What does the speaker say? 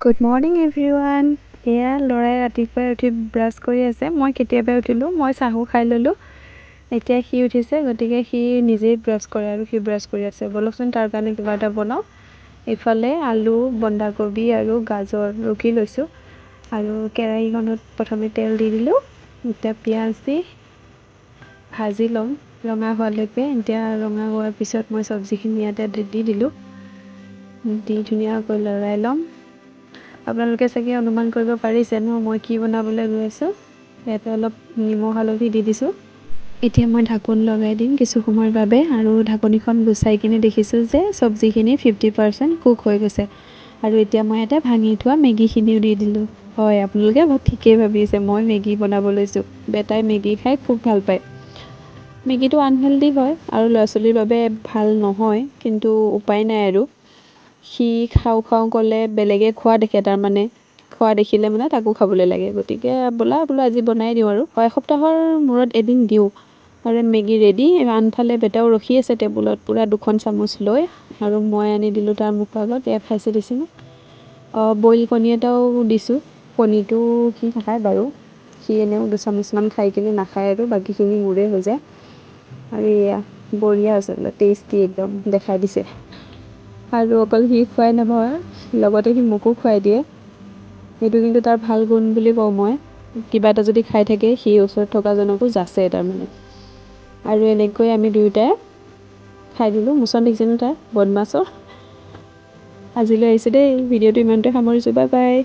Good morning everyone. এয়া ল'ৰাই ৰাতিপুৱাই উঠি ব্ৰাছ কৰি আছে। মই কেতিয়াবাই উঠিলোঁ, মই চাহো খাই ল'লোঁ। এতিয়া সি উঠিছে, গতিকে সি নিজেই ব্ৰাছ কৰে আৰু সি ব্ৰাছ কৰি আছে। ব'লকচোন তাৰ কাৰণে কিবা এটা বনাওঁ। ইফালে আলু, বন্ধাকবি আৰু গাজৰ ৰুকি লৈছোঁ আৰু কেৰাহীখনত প্ৰথমে তেল দি দিলোঁ। এতিয়া পিঁয়াজ দি ভাজি ল'ম ৰঙা হোৱালৈকে। এতিয়া ৰঙা হোৱাৰ পিছত মই চব্জিখিনি ইয়াতে দি দিলোঁ। দি ধুনীয়াকৈ লৰাই ল'ম। আপোনালোকে চাগে অনুমান কৰিব পাৰিছে ন মই কি বনাবলৈ গৈ আছোঁ। ইয়াতে অলপ নিমখ হালধি দি দিছোঁ। এতিয়া মই ঢাকোন লগাই দিম কিছু সময়ৰ বাবে আৰু ঢাকনিখন গুচাই কিনে দেখিছোঁ যে চব্জিখিনি 50% কুক হৈ গৈছে। আৰু এতিয়া মই ইয়াতে ভাঙি থোৱা মেগীখিনিও দি দিলোঁ। হয়, আপোনালোকে বহুত ঠিকেই ভাবিছে, মই মেগী বনাব লৈছোঁ। বেটাই মেগী খাই খুব ভাল পায়। মেগীটো আনহেল্ডি হয় আৰু ল'ৰা ছোৱালীৰ বাবে ভাল নহয়, কিন্তু উপায় নাই আৰু। সি খাওঁ খাওঁ ক'লে, বেলেগে খোৱা দেখে, তাৰমানে খোৱা দেখিলে মানে তাকো খাবলৈ লাগে। গতিকে বোলো আজি বনাই দিওঁ আৰু এসপ্তাহৰ মূৰত এদিন দিওঁ। আৰু মেগী ৰেডি। আনফালে বেটাও ৰখি আছে টেবুলত পূৰা 2খন চামুচ লৈ, আৰু মই আনি দিলোঁ তাৰ মুখৰ আগত। এয়া খাইছে দিছোঁ। বইল কণী এটাও দিছোঁ। কণীটো সি নাখায় বাৰু, সি এনেও 2 চামুচমান খাই কিনে নাখায় আৰু বাকীখিনি মোৰে হৈ যায়। আৰু এয়া বঢ়িয়া হৈছে, টেষ্টি একদম দেখাই দিছে। আৰু অকল সি খুৱাই নহয়, লগতে সি মোকো খুৱাই দিয়ে। সেইটো কিন্তু তাৰ ভাল গুণ বুলি কওঁ মই। কিবা এটা যদি খাই থাকে, সি ওচৰত থকাজনকো যাচে তাৰমানে। আৰু এনেকৈ আমি দুয়োটাই খাই দিলোঁ। মোচন দেখিছেনে তাৰ বদমাছৰ। আজিলৈ আহিছোঁ দেই, ভিডিঅ'টো ইমানতে সামৰিছোঁ। Bye bye.